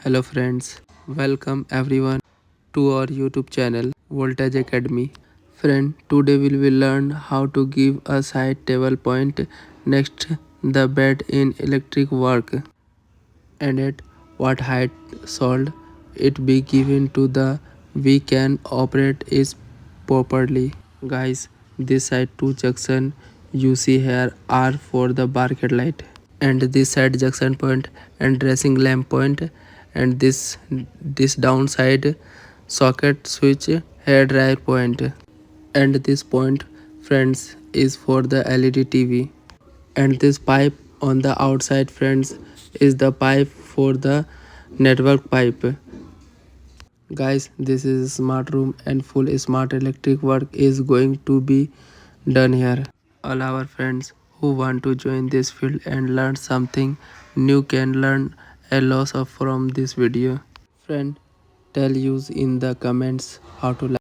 Hello friends, welcome everyone to our YouTube channel Voltage Academy. Friend, today we will learn how to give a side table point next the bed in electric work and at what height should it be given to the we can operate it properly. Guys, this side two junction you see here are for the barket light and this side junction point and dressing lamp point and this downside socket switch hair dryer point and this point friends is for the LED TV and this pipe on the outside friends is the pipe for the network pipe. Guys, this is a smart room and full smart electric work is going to be done here. All our friends who want to join this field and learn something new can learn a lot of from this video. Friend, tell us in the comments how to